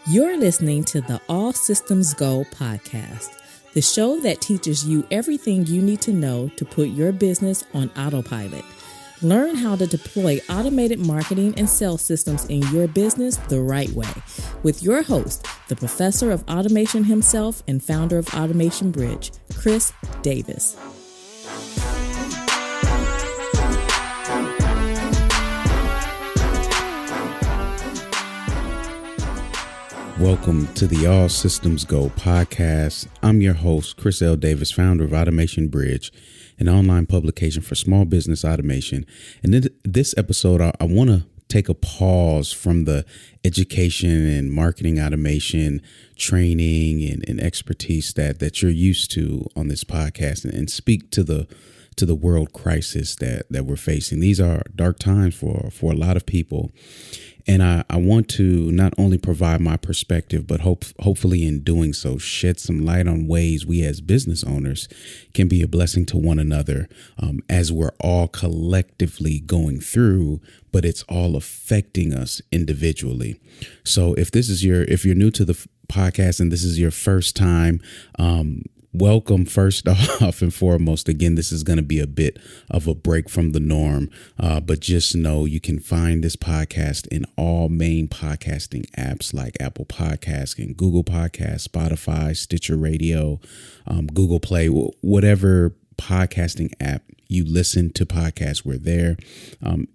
You're listening to the All Systems Go podcast, the show that teaches you everything you need to know to put your business on autopilot. Learn how to deploy automated marketing and sales systems in your business the right way with your host, the professor of automation himself and founder of Automation Bridge, Chris Davis. Welcome to the All Systems Go podcast. I'm your host, Chris L. Davis, founder of Automation Bridge, an online publication for small business automation. And in this episode, I want to take a pause from the education and marketing automation training and expertise that you're used to on this podcast and speak to the world crisis that we're facing. These are dark times for a lot of people. And I want to not only provide my perspective, but hopefully in doing so, shed some light on ways we as business owners can be a blessing to one another as we're all collectively going through, but it's all affecting us individually. So if you're new to the podcast and this is your first time, welcome first off and foremost. Again, this is going to be a bit of a break from the norm, but just know you can find this podcast in all main podcasting apps like Apple Podcasts and Google Podcasts, Spotify, Stitcher Radio, Google Play, whatever podcasting app you listen to podcasts, we're there.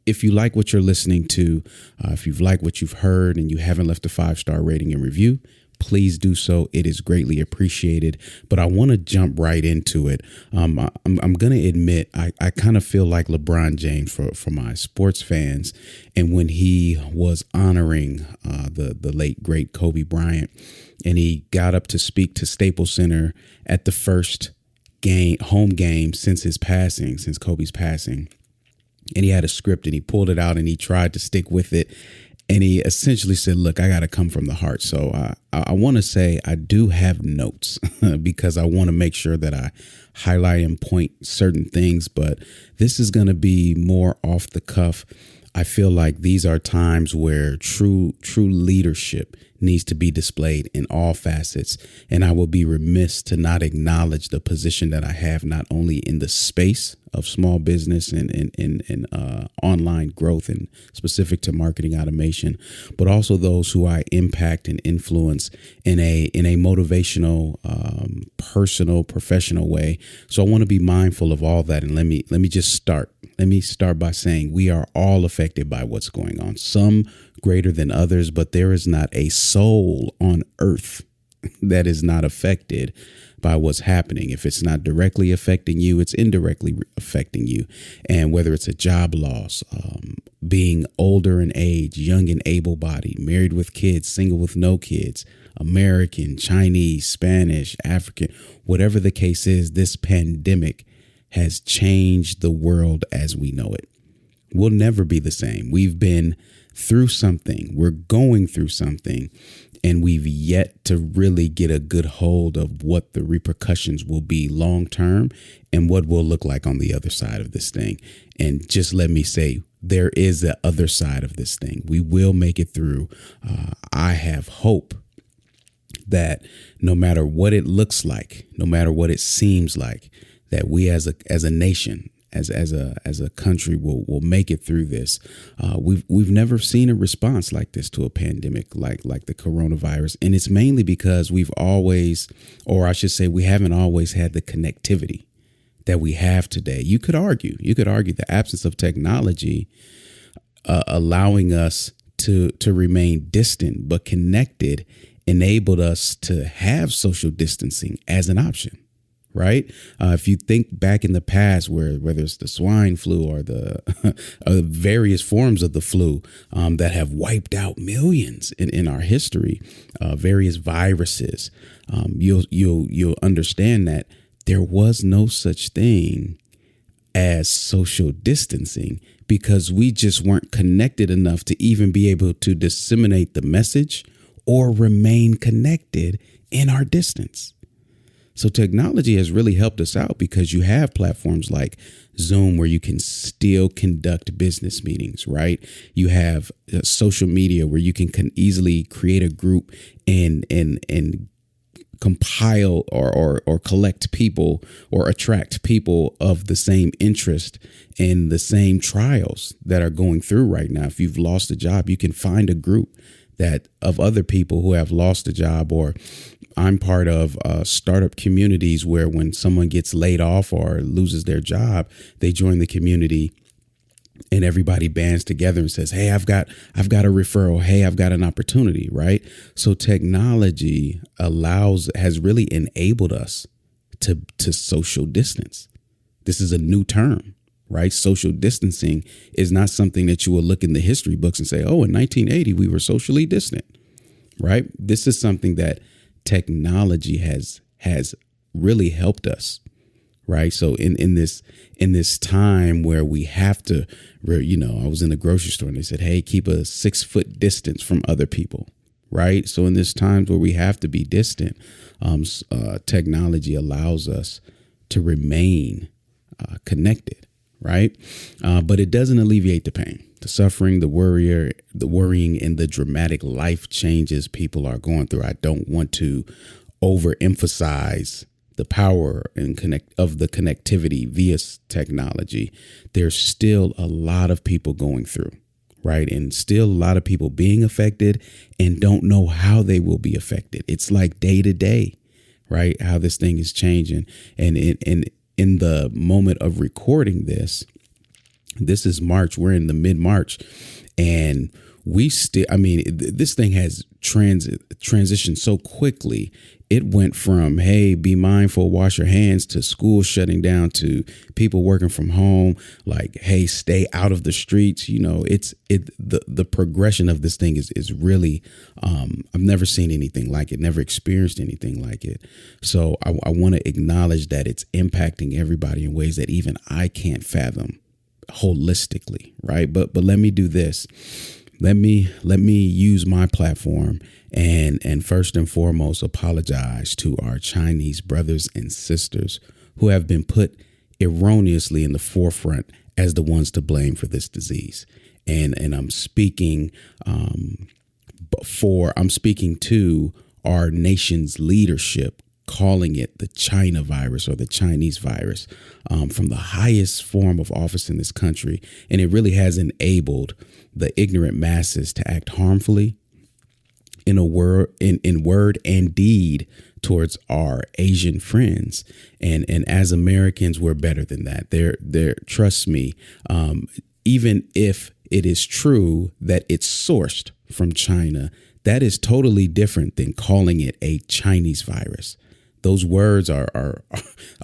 If you like what you're listening to, if you've liked what you've heard and you haven't left a 5-star rating and review, please do so. It is greatly appreciated. But I want to jump right into it. I'm going to admit I kind of feel like LeBron James for my sports fans. And when he was honoring the late, great Kobe Bryant, and he got up to speak to Staples Center at the first home game since Kobe's passing. And he had a script and he pulled it out and he tried to stick with it. And he essentially said, look, I got to come from the heart. So I want to say I do have notes because I want to make sure that I highlight and point certain things. But this is going to be more off the cuff. I feel like these are times where true leadership needs to be displayed in all facets. And I will be remiss to not acknowledge the position that I have, not only in the space of small business and online growth and specific to marketing automation, but also those who I impact and influence in a motivational, personal, professional way. So I want to be mindful of all that. And let me just start. Let me start by saying we are all affected by what's going on, some greater than others, but there is not a soul on earth that is not affected by what's happening. If it's not directly affecting you, it's indirectly affecting you. And whether it's a job loss, being older in age, young and able-bodied, married with kids, single with no kids, American, Chinese, Spanish, African, whatever the case is, this pandemic has changed the world as we know it. We'll never be the same. We've been through something. We're going through something. And we've yet to really get a good hold of what the repercussions will be long term and what will look like on the other side of this thing. And just let me say, there is the other side of this thing. We will make it through. I have hope that no matter what it looks like, no matter what it seems like, that we as a nation, as a country will make it through this. We've never seen a response like this to a pandemic like the coronavirus. And it's mainly because we haven't always had the connectivity that we have today. You could argue the absence of technology allowing us to remain distant but connected enabled us to have social distancing as an option. Right. If you think back in the past, whether it's the swine flu or the various forms of the flu that have wiped out millions in our history, various viruses, you'll understand that there was no such thing as social distancing because we just weren't connected enough to even be able to disseminate the message or remain connected in our distance. So technology has really helped us out because you have platforms like Zoom where you can still conduct business meetings, right? You have social media where you can easily create a group and compile or collect people or attract people of the same interest in the same trials that are going through right now. If you've lost a job, you can find a group that of other people who have lost a job. Or I'm part of startup communities where when someone gets laid off or loses their job, they join the community and everybody bands together and says, hey, I've got a referral. Hey, I've got an opportunity. Right. So technology has really enabled us to social distance. This is a new term. Right. Social distancing is not something that you will look in the history books and say, oh, in 1980, we were socially distant. Right. This is something that technology has really helped us. Right. So in this time where we have to, I was in the grocery store and they said, hey, keep a 6-foot distance from other people. Right. So in this times where we have to be distant, technology allows us to remain connected. Right. But it doesn't alleviate the pain, the suffering, the worrying, and the dramatic life changes people are going through. I don't want to overemphasize the power of the connectivity via technology. There's still a lot of people going through. Right. And still a lot of people being affected and don't know how they will be affected. It's like day to day. Right. How this thing is changing. And in the moment of recording this is March. We're in the mid-March and this thing has transitioned so quickly. It went from, hey, be mindful, wash your hands, to school shutting down, to people working from home, like, hey, stay out of the streets. The progression of this thing is really, I've never seen anything like it, never experienced anything like it. So I want to acknowledge that it's impacting everybody in ways that even I can't fathom holistically. Right. But let me do this. Let me use my platform and first and foremost apologize to our Chinese brothers and sisters who have been put erroneously in the forefront as the ones to blame for this disease. And I'm speaking to our nation's leadership, calling it the China virus or the Chinese virus, from the highest form of office in this country. And it really has enabled the ignorant masses to act harmfully in word and deed towards our Asian friends. And as Americans, we're better than that. There, trust me, even if it is true that it's sourced from China, that is totally different than calling it a Chinese virus. Those words are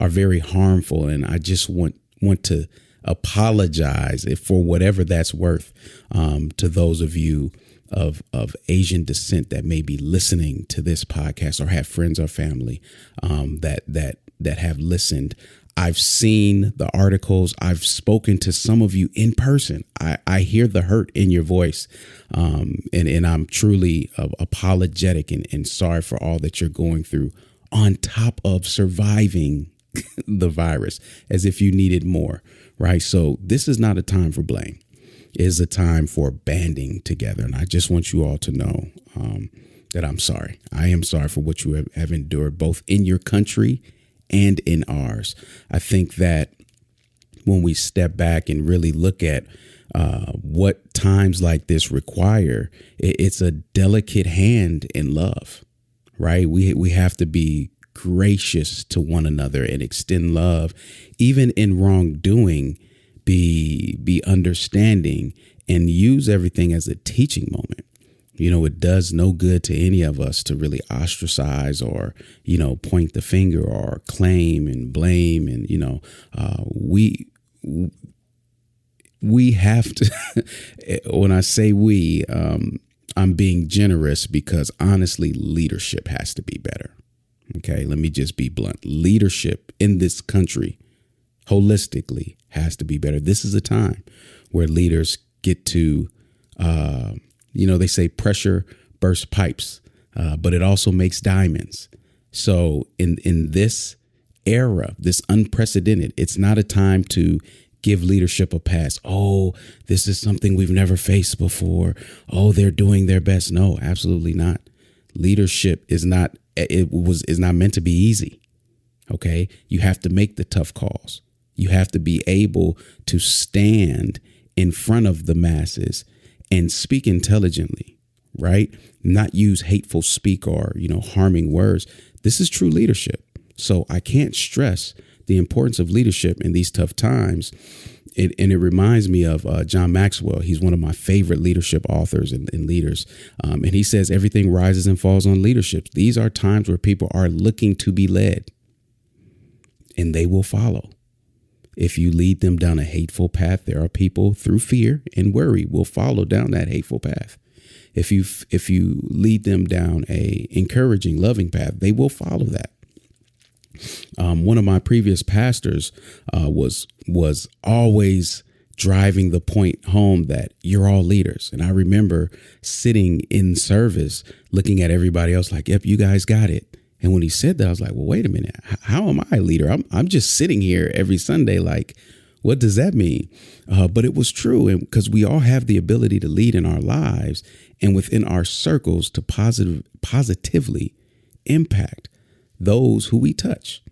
very harmful, and I just want to apologize for whatever that's worth to those of you of Asian descent that may be listening to this podcast or have friends or family that have listened. I've seen the articles. I've spoken to some of you in person. I hear the hurt in your voice, and I'm truly apologetic and sorry for all that you're going through, on top of surviving the virus, as if you needed more, right? So this is not a time for blame. It is a time for banding together. And I just want you all to know that I'm sorry. I am sorry for what you have endured, both in your country and in ours. I think that when we step back and really look at what times like this require, it's a delicate hand in love. Right. We have to be gracious to one another and extend love, even in wrongdoing, be understanding, and use everything as a teaching moment. It does no good to any of us to really ostracize or, point the finger or claim and blame. And, we have to, when I say we, I'm being generous because honestly, leadership has to be better. OK, let me just be blunt. Leadership in this country holistically has to be better. This is a time where leaders get to, they say pressure bursts pipes, but it also makes diamonds. So in this era, this unprecedented, it's not a time to give leadership a pass. Oh, this is something we've never faced before. Oh, they're doing their best. No, absolutely not. Leadership is not meant to be easy. Okay. You have to make the tough calls. You have to be able to stand in front of the masses and speak intelligently, right? Not use hateful speak or, harming words. This is true leadership. So I can't stress the importance of leadership in these tough times. It reminds me of John Maxwell. He's one of my favorite leadership authors and leaders. And he says everything rises and falls on leadership. These are times where people are looking to be led, and they will follow. If you lead them down a hateful path, there are people through fear and worry will follow down that hateful path. If you lead them down a encouraging, loving path, they will follow that. One of my previous pastors was always driving the point home that you're all leaders. And I remember sitting in service looking at everybody else like, yep, you guys got it. And when he said that, I was like, well, wait a minute. How am I a leader? I'm just sitting here every Sunday. Like, what does that mean? But it was true. And because we all have the ability to lead in our lives and within our circles to positively impact those who we touch.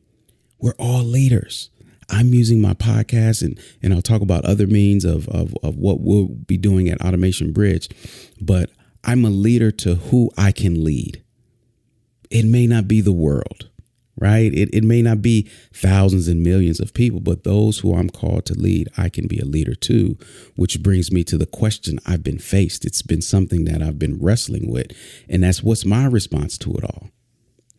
We're all leaders. I'm using my podcast and I'll talk about other means of what we'll be doing at Automation Bridge. But I'm a leader to who I can lead. It may not be the world, right? It may not be thousands and millions of people, but those who I'm called to lead, I can be a leader too, which brings me to the question I've been faced. It's been something that I've been wrestling with. And that's what's my response to it all,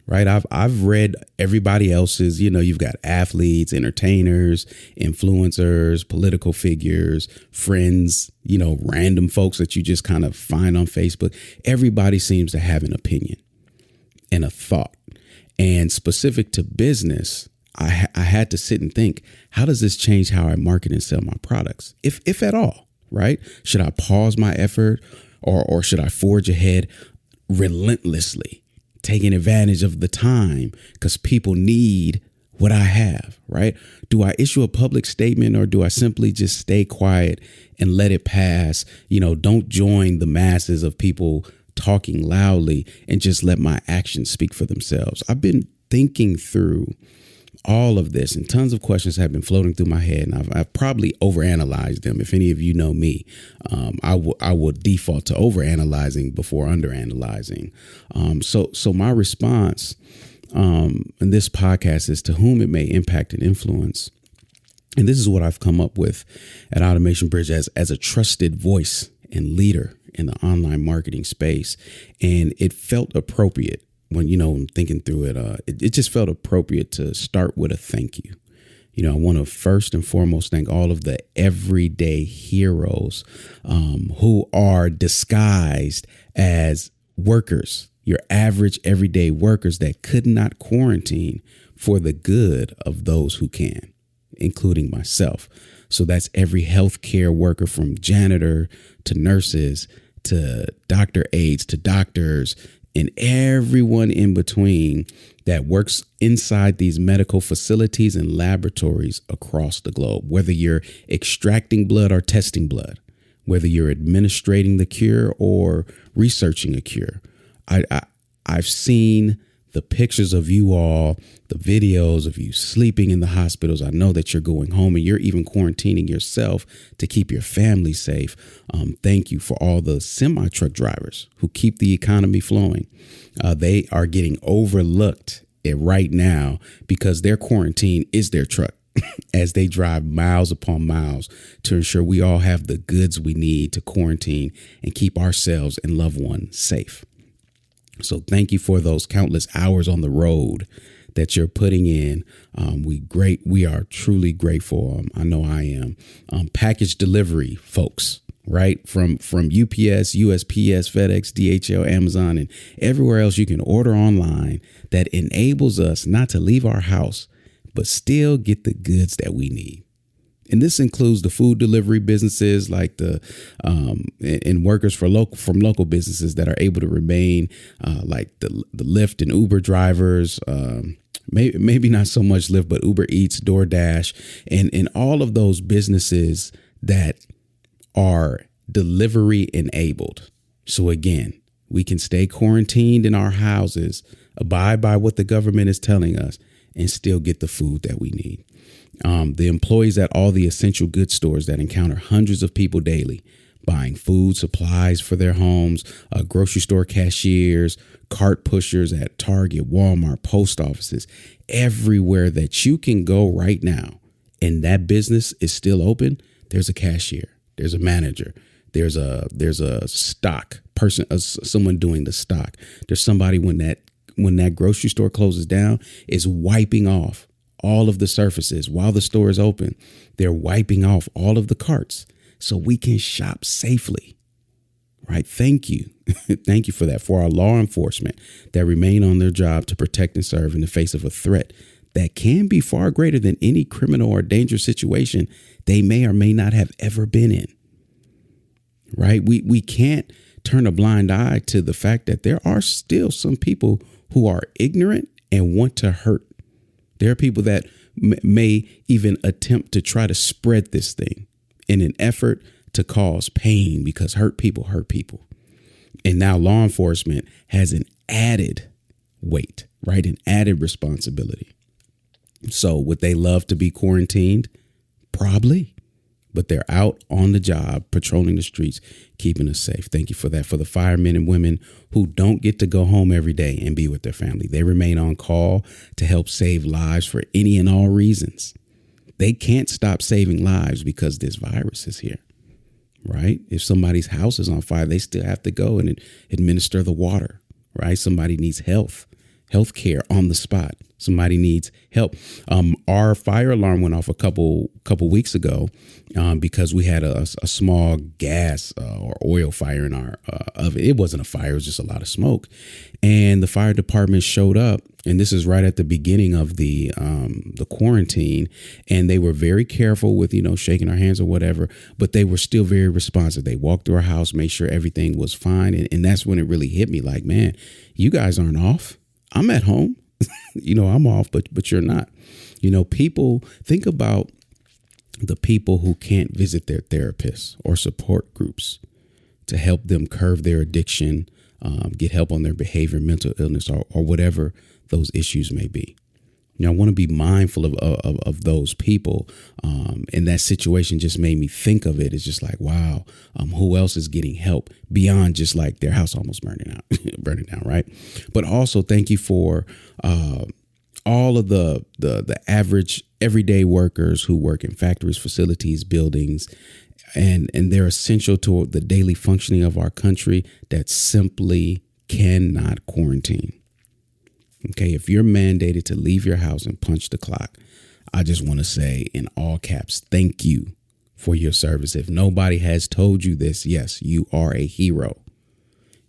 right? I've read everybody else's, you've got athletes, entertainers, influencers, political figures, friends, random folks that you just kind of find on Facebook. Everybody seems to have an opinion and a thought. And specific to business, I had to sit and think, how does this change how I market and sell my products? If at all, right? Should I pause my effort or should I forge ahead relentlessly, taking advantage of the time because people need what I have, right? Do I issue a public statement or do I simply just stay quiet and let it pass? Don't join the masses of people talking loudly and just let my actions speak for themselves. I've been thinking through all of this and tons of questions have been floating through my head, and I've probably overanalyzed them. If any of you know me, I will default to overanalyzing before underanalyzing. So my response in this podcast is to whom it may impact and influence. And this is what I've come up with at Automation Bridge as a trusted voice and leader in the online marketing space. And it felt appropriate when, I'm thinking through it, it just felt appropriate to start with a thank you. I want to first and foremost thank all of the everyday heroes who are disguised as workers, your average everyday workers that could not quarantine for the good of those who can, including myself. So that's every healthcare worker from janitor to nurses to doctor aides to doctors and everyone in between that works inside these medical facilities and laboratories across the globe, whether you're extracting blood or testing blood, whether you're administrating the cure or researching a cure. I've seen the pictures of you all, the videos of you sleeping in the hospitals. I know that you're going home and you're even quarantining yourself to keep your family safe. Thank you for all the semi-truck drivers who keep the economy flowing. They are getting overlooked right now because their quarantine is their truck as they drive miles upon miles to ensure we all have the goods we need to quarantine and keep ourselves and loved ones safe. So thank you for those countless hours on the road that you're putting in. We are truly grateful. I know I am. Package delivery folks, right? From UPS, USPS, FedEx, DHL, Amazon, and everywhere else you can order online that enables us not to leave our house, but still get the goods that we need. And this includes the food delivery businesses like the and workers from local businesses that are able to remain, like the Lyft and Uber drivers, maybe not so much Lyft, but Uber Eats, DoorDash, and all of those businesses that are delivery enabled. So again, we can stay quarantined in our houses, abide by what the government is telling us, and still get the food that we need. The employees at all the essential goods stores that encounter hundreds of people daily buying food, supplies for their homes, grocery store cashiers, cart pushers at Target, Walmart, post offices, everywhere that you can go right now, and that business is still open, there's a cashier, there's a manager, there's a stock person, someone doing the stock. There's somebody when that grocery store closes down is wiping off all of the surfaces while the store is open. They're wiping off all of the carts so we can shop safely. Right. Thank you. Thank you for that. For our law enforcement that remain on their job to protect and serve in the face of a threat that can be far greater than any criminal or dangerous situation they may or may not have ever been in. Right. We can't turn a blind eye to the fact that there are still some people who are ignorant and want to hurt. There are people that may even attempt to try to spread this thing in an effort to cause pain, because hurt people hurt people. And now law enforcement has an added weight, right? An added responsibility. So would they love to be quarantined? Probably. But they're out on the job, patrolling the streets, keeping us safe. Thank you for that. For the firemen and women who don't get to go home every day and be with their family. They remain on call to help save lives for any and all reasons. They can't stop saving lives because this virus is here, right? If somebody's house is on fire, they still have to go and administer the water, right? Somebody needs health care on the spot. Somebody needs help. Our fire alarm went off a couple weeks ago because we had a small gas or oil fire in our oven. It wasn't a fire; it was just a lot of smoke. And the fire department showed up, and this is right at the beginning of the quarantine. And they were very careful with shaking our hands or whatever, but they were still very responsive. They walked through our house, made sure everything was fine, and that's when it really hit me. Like, man, you guys aren't off. I'm at home. I'm off, but you're not. People think about the people who can't visit their therapists or support groups to help them curb their addiction, get help on their behavior, mental illness, or whatever those issues may be. I want to be mindful of those people. And that situation just made me think of it. It's just like, wow, who else is getting help beyond just like their house almost burning down, right? But also thank you for all of the average everyday workers who work in factories, facilities, buildings, and they're essential to the daily functioning of our country that simply cannot quarantine. Okay, if you're mandated to leave your house and punch the clock, I just want to say in all caps, thank you for your service. If nobody has told you this, yes, you are a hero.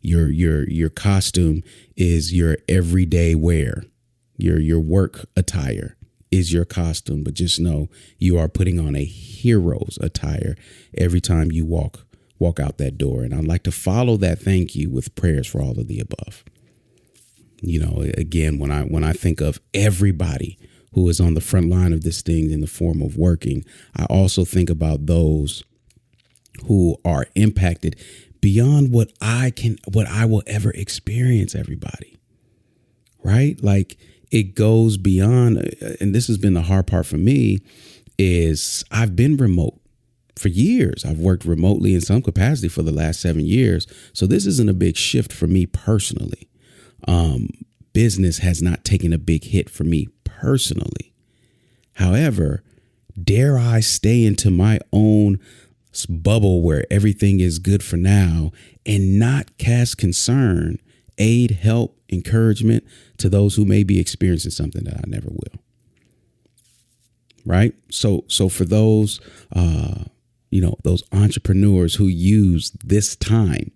Your costume is your everyday wear. Your work attire is your costume, but just know you are putting on a hero's attire every time you walk out that door. And I'd like to follow that thank you with prayers for all of the above. Again, when I think of everybody who is on the front line of this thing in the form of working, I also think about those who are impacted beyond what I will ever experience, everybody. Right? Like it goes beyond. And this has been the hard part for me is I've been remote for years. I've worked remotely in some capacity for the last 7 years. So this isn't a big shift for me personally. Business has not taken a big hit for me personally. However, dare I stay into my own bubble where everything is good for now and not cast concern, aid, help, encouragement to those who may be experiencing something that I never will. Right. So for those, those entrepreneurs who use this time,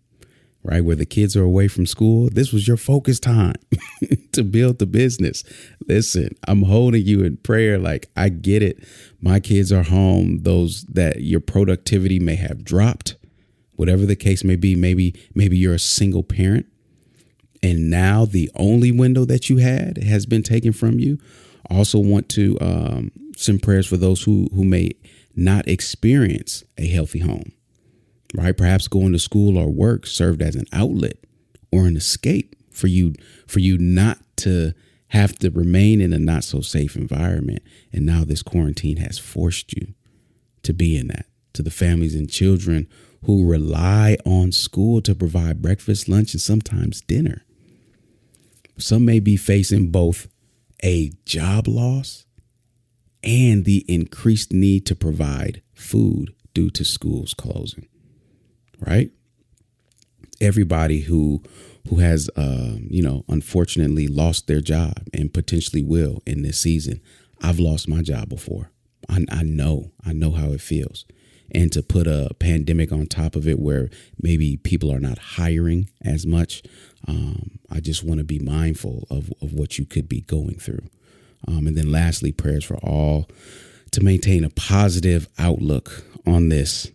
right, where the kids are away from school, this was your focus time to build the business. Listen, I'm holding you in prayer. Like, I get it. My kids are home. Those that your productivity may have dropped, whatever the case may be. Maybe you're a single parent, and now the only window that you had has been taken from you. Also want to send prayers for those who may not experience a healthy home, right? Perhaps going to school or work served as an outlet or an escape for you not to have to remain in a not so safe environment. And now this quarantine has forced you to be in that. To the families and children who rely on school to provide breakfast, lunch, and sometimes dinner. Some may be facing both a job loss and the increased need to provide food due to schools closing, right? Everybody who has, unfortunately lost their job and potentially will in this season. I've lost my job before. I know how it feels. And to put a pandemic on top of it where maybe people are not hiring as much, I just want to be mindful of what you could be going through. And then lastly, prayers for all to maintain a positive outlook on this,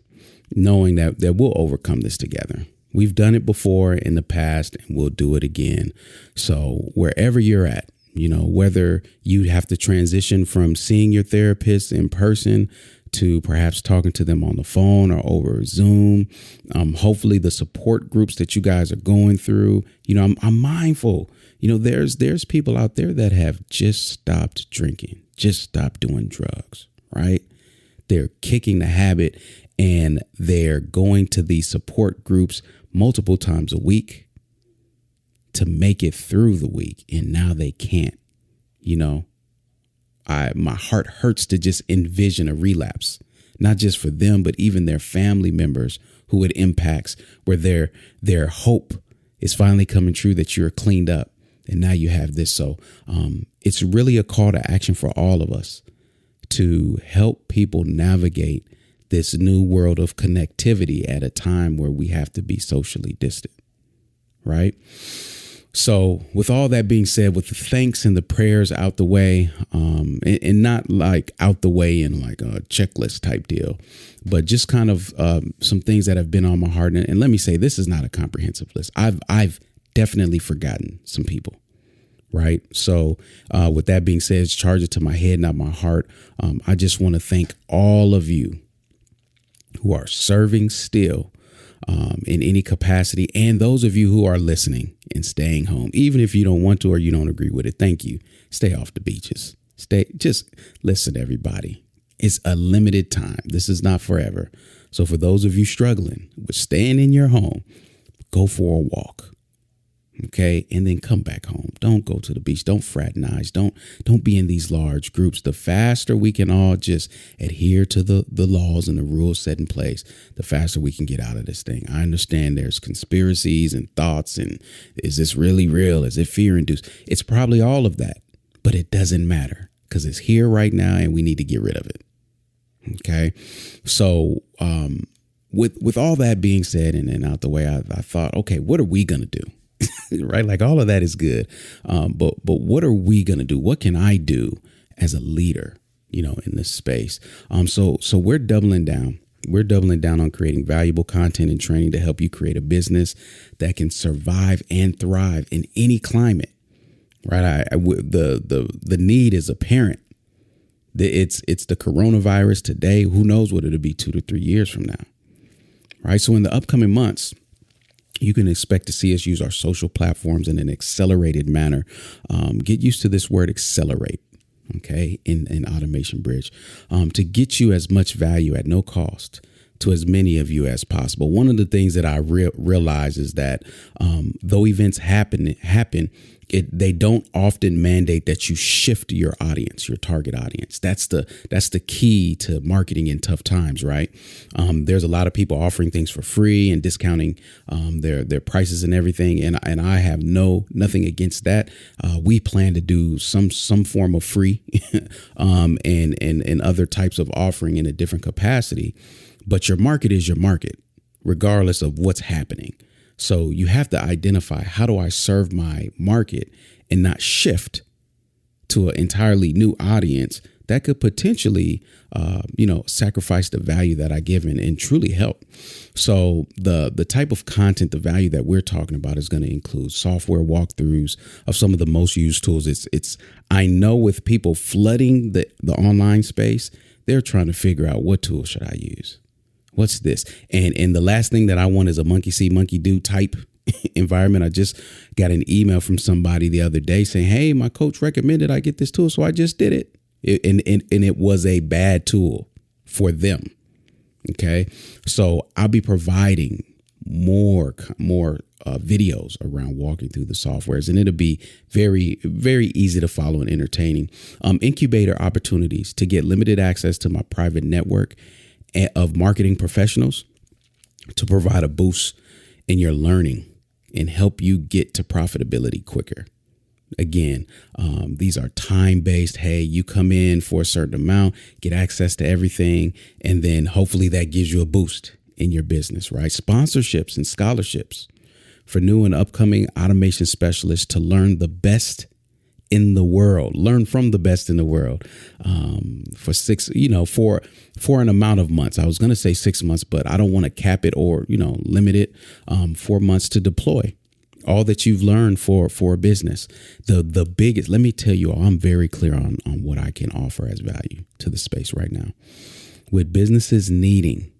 knowing that we'll overcome this together. We've done it before in the past and we'll do it again. So wherever you're at, whether you have to transition from seeing your therapist in person to perhaps talking to them on the phone or over Zoom, hopefully the support groups that you guys are going through, I'm mindful. There's people out there that have just stopped drinking, just stopped doing drugs, right? They're kicking the habit and they're going to these support groups multiple times a week to make it through the week. And now they can't, my heart hurts to just envision a relapse, not just for them, but even their family members who it impacts, where their hope is finally coming true that you're cleaned up. And now you have this. So it's really a call to action for all of us to help people navigate this new world of connectivity at a time where we have to be socially distant. Right. So with all that being said, with the thanks and the prayers out the way, and not like out the way in like a checklist type deal, but just kind of some things that have been on my heart. And let me say, this is not a comprehensive list. I've definitely forgotten some people. Right. So with that being said, charge it to my head, not my heart. I just want to thank all of you who are serving still in any capacity, and those of you who are listening and staying home, even if you don't want to or you don't agree with it. Thank you. Stay off the beaches. Just listen, everybody. It's a limited time. This is not forever. So for those of you struggling with staying in your home, go for a walk. OK, and then come back home. Don't go to the beach. Don't fraternize. Don't be in these large groups. The faster we can all just adhere to the laws and the rules set in place, the faster we can get out of this thing. I understand there's conspiracies and thoughts. And is this really real? Is it fear induced? It's probably all of that. But it doesn't matter because it's here right now and we need to get rid of it. OK, so with all that being said and out the way, I thought, OK, what are we going to do? Right. Like all of that is good. But what are we going to do? What can I do as a leader, in this space? So we're doubling down. We're doubling down on creating valuable content and training to help you create a business that can survive and thrive in any climate. Right. The need is apparent. It's the coronavirus today. Who knows what it'll be 2 to 3 years from now. Right. So in the upcoming months, you can expect to see us use our social platforms in an accelerated manner. Get used to this word accelerate, okay, in Automation Bridge, to get you as much value at no cost to as many of you as possible. One of the things that I realize is that though events happen, they don't often mandate that you shift your audience, your target audience. That's the key to marketing in tough times, right? There's a lot of people offering things for free and discounting their prices and everything, and I have nothing against that. We plan to do some form of free and other types of offering in a different capacity. But your market is your market, regardless of what's happening. So you have to identify, how do I serve my market and not shift to an entirely new audience that could potentially, sacrifice the value that I give and truly help. So the type of content, the value that we're talking about is going to include software walkthroughs of some of the most used tools. I know with people flooding the online space, they're trying to figure out, what tool should I use? What's this? And the last thing that I want is a monkey see, monkey do type environment. I just got an email from somebody the other day saying, hey, my coach recommended I get this tool, so I just did it. And it was a bad tool for them. Okay. So I'll be providing more videos around walking through the softwares, and it'll be very, very easy to follow and entertaining. Incubator opportunities to get limited access to my private network of marketing professionals to provide a boost in your learning and help you get to profitability quicker. Again, these are time-based. Hey, you come in for a certain amount, get access to everything, and then hopefully that gives you a boost in your business, right? Sponsorships and scholarships for new and upcoming automation specialists to learn the best in the world, learn from the best in the world, for an amount of months. I was going to say 6 months, but I don't want to cap it or, limit it, 4 months to deploy all that you've learned for a business. The biggest, let me tell you all, I'm very clear on what I can offer as value to the space right now. With businesses needing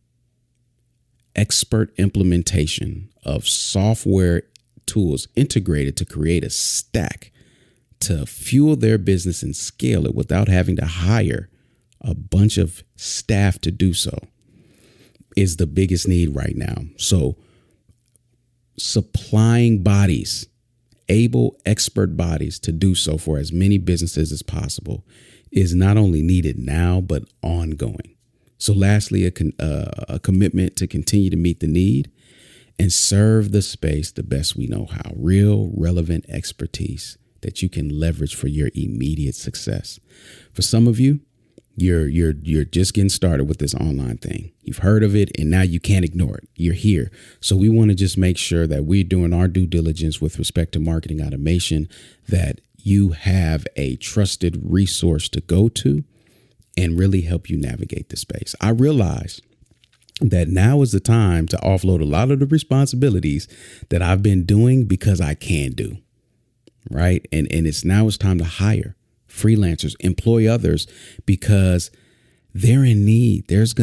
expert implementation of software tools integrated to create a stack to fuel their business and scale it without having to hire a bunch of staff to do so, is the biggest need right now. So supplying bodies, able expert bodies to do so for as many businesses as possible is not only needed now, but ongoing. So lastly, a commitment to continue to meet the need and serve the space the best we know how. Real, relevant expertise that you can leverage for your immediate success. For some of you, you're just getting started with this online thing. You've heard of it and now you can't ignore it. You're here. So we want to just make sure that we're doing our due diligence with respect to marketing automation, that you have a trusted resource to go to and really help you navigate the space. I realize that now is the time to offload a lot of the responsibilities that I've been doing because I can do. Right. And it's time to hire freelancers, employ others, because they're in need. There's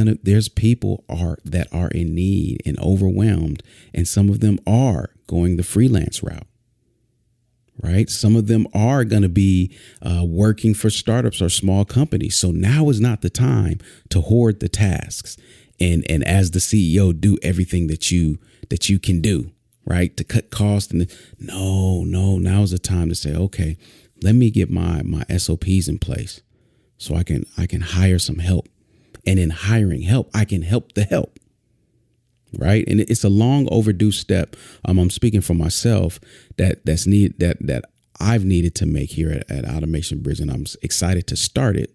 people that are in need and overwhelmed. And some of them are going the freelance route. Right. Some of them are going to be working for startups or small companies. So now is not the time to hoard the tasks and as the CEO, do everything that you can do. Right. To cut costs. And now's the time to say, OK, let me get my SOPs in place so I can hire some help. And in hiring help, I can help the help. Right. And it's a long overdue step. I'm speaking for myself that I've needed to make here at Automation Bridge. And I'm excited to start it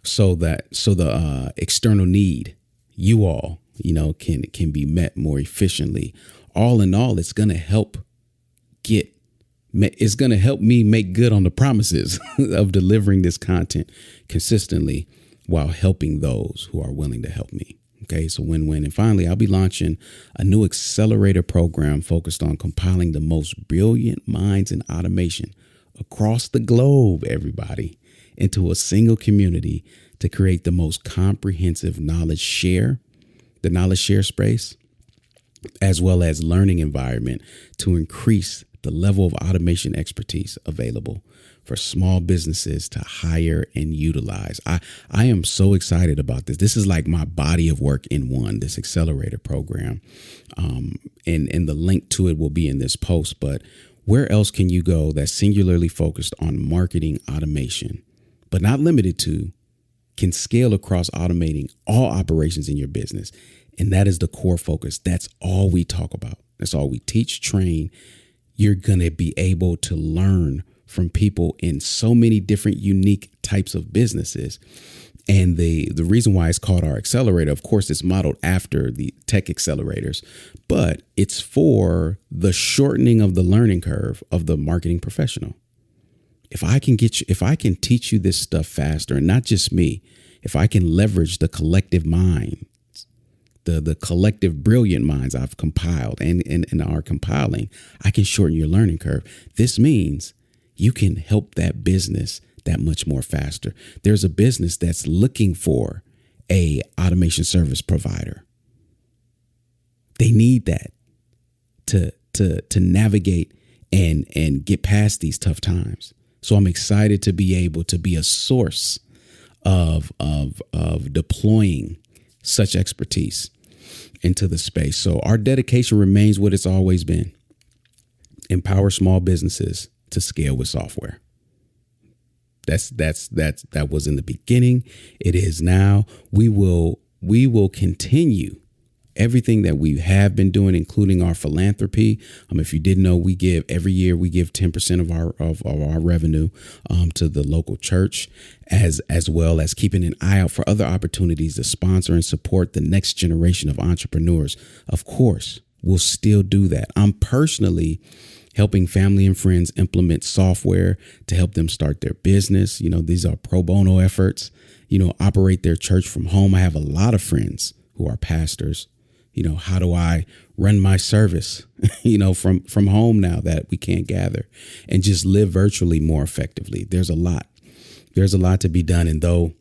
so the external need, you all, can be met more efficiently. All in all, it's going to help me make good on the promises of delivering this content consistently while helping those who are willing to help me. Okay, so win-win. And finally, I'll be launching a new accelerator program focused on compiling the most brilliant minds in automation across the globe, everybody, into a single community to create the most comprehensive knowledge share space, as well as learning environment to increase the level of automation expertise available for small businesses to hire and utilize. I am so excited about this. This is like my body of work in one, this accelerator program. And the link to it will be in this post. But where else can you go that's singularly focused on marketing automation, but not limited to, can scale across automating all operations in your business? And that is the core focus. That's all we talk about. That's all we teach, train. You're going to be able to learn from people in so many different unique types of businesses. And the reason why it's called our accelerator, of course, it's modeled after the tech accelerators, but it's for the shortening of the learning curve of the marketing professional. If I can teach you this stuff faster, and not just me, if I can leverage the collective mind, the collective brilliant minds I've compiled and are compiling, I can shorten your learning curve. This means you can help that business that much more faster. There's a business that's looking for a automation service provider. They need that to navigate and get past these tough times. So I'm excited to be able to be a source of deploying such expertise into the space. So our dedication remains what it's always been: empower small businesses to scale with software. That was in the beginning. It is now. We will continue everything that we have been doing, including our philanthropy. If you didn't know, every year we give 10% of our revenue to the local church, as well as keeping an eye out for other opportunities to sponsor and support the next generation of entrepreneurs. Of course, we'll still do that. I'm personally helping family and friends implement software to help them start their business. These are pro bono efforts, operate their church from home. I have a lot of friends who are pastors. How do I run my service, from home now that we can't gather, and just live virtually more effectively? There's a lot to be done. And though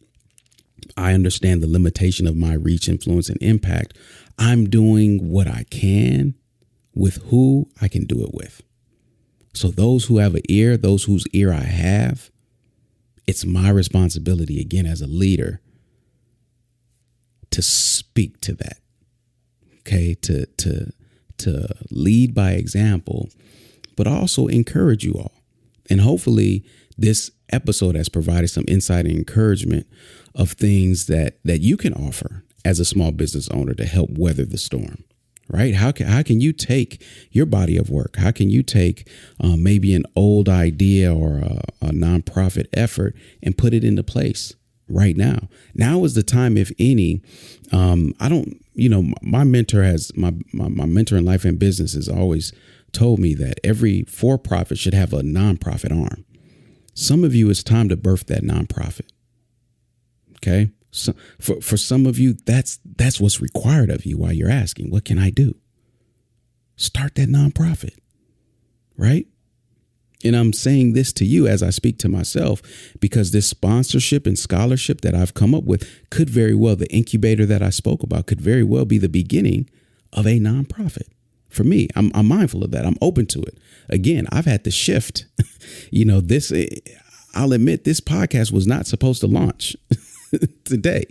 I understand the limitation of my reach, influence, and impact, I'm doing what I can with who I can do it with. So those who have an ear, those whose ear I have, it's my responsibility, again, as a leader, to speak to that. Okay, to lead by example, but also encourage you all. And hopefully this episode has provided some insight and encouragement of things that you can offer as a small business owner to help weather the storm, right? How can you take your body of work? How can you take maybe an old idea or a nonprofit effort and put it into place right now? Now is the time, if any. My mentor my mentor in life and business has always told me that every for-profit should have a nonprofit arm. Some of you, it's time to birth that nonprofit. Okay. So for some of you, that's what's required of you while you're asking, what can I do? Start that nonprofit, right? And I'm saying this to you as I speak to myself, because this sponsorship and scholarship that I've come up with could very well, the incubator that I spoke about, could very well be the beginning of a nonprofit. For me, I'm mindful of that. I'm open to it. Again, I've had to shift. I'll admit this podcast was not supposed to launch today,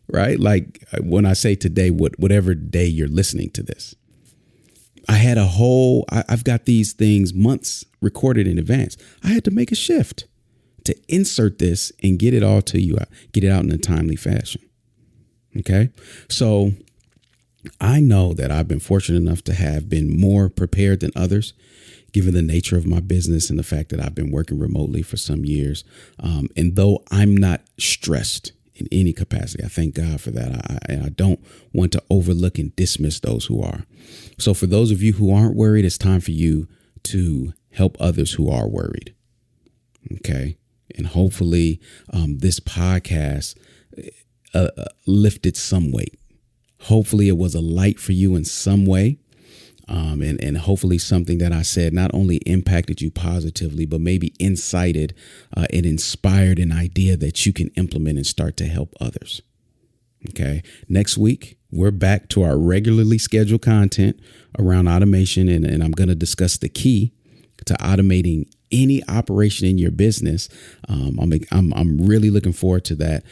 right? Like when I say today, whatever day you're listening to this. I've got these things months recorded in advance. I had to make a shift to insert this and get it all to you, get it out in a timely fashion. Okay. So I know that I've been fortunate enough to have been more prepared than others, given the nature of my business and the fact that I've been working remotely for some years. And though I'm not stressed in any capacity, I thank God for that. I don't want to overlook and dismiss those who are. So for those of you who aren't worried, it's time for you to help others who are worried. Okay. And hopefully this podcast lifted some weight. Hopefully it was a light for you in some way. And hopefully something that I said not only impacted you positively, but maybe incited and inspired an idea that you can implement and start to help others. Okay. Next week, we're back to our regularly scheduled content around automation. And I'm going to discuss the key to automating any operation in your business. I'm really looking forward to that.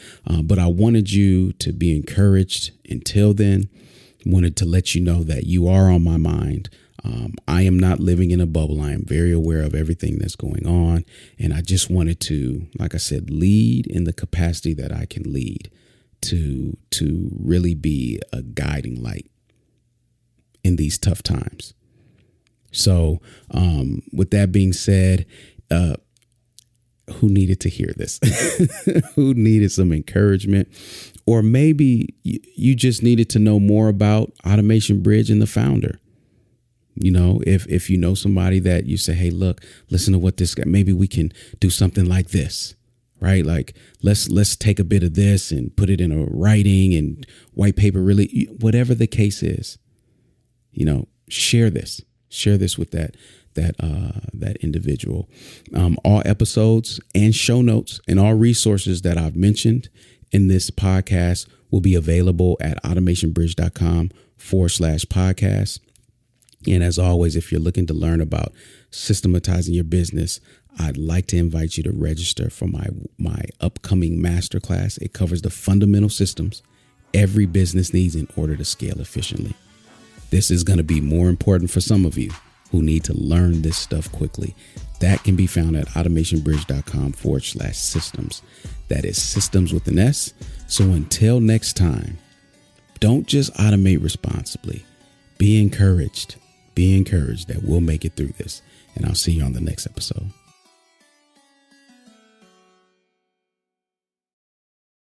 But I wanted you to be encouraged. Until then, wanted to let you know that you are on my mind. I am not living in a bubble. I am very aware of everything that's going on. And I just wanted to, like I said, lead in the capacity that I can lead to really be a guiding light in these tough times. So with that being said, who needed to hear this? Who needed some encouragement? Or maybe you just needed to know more about Automation Bridge and the founder. You know, if you know somebody that you say, hey, look, listen to what this guy, maybe we can do something like this, right? Like let's take a bit of this and put it in a writing and white paper, really, whatever the case is, you know, share this with that individual. All episodes and show notes and all resources that I've mentioned in this podcast will be available at automationbridge.com/podcast. And as always, if you're looking to learn about systematizing your business, I'd like to invite you to register for my upcoming masterclass. It covers the fundamental systems every business needs in order to scale efficiently. This is going to be more important for some of you who need to learn this stuff quickly. That can be found at automationbridge.com/systems. That is systems with an S. So until next time, don't just automate responsibly. Be encouraged that we'll make it through this. And I'll see you on the next episode.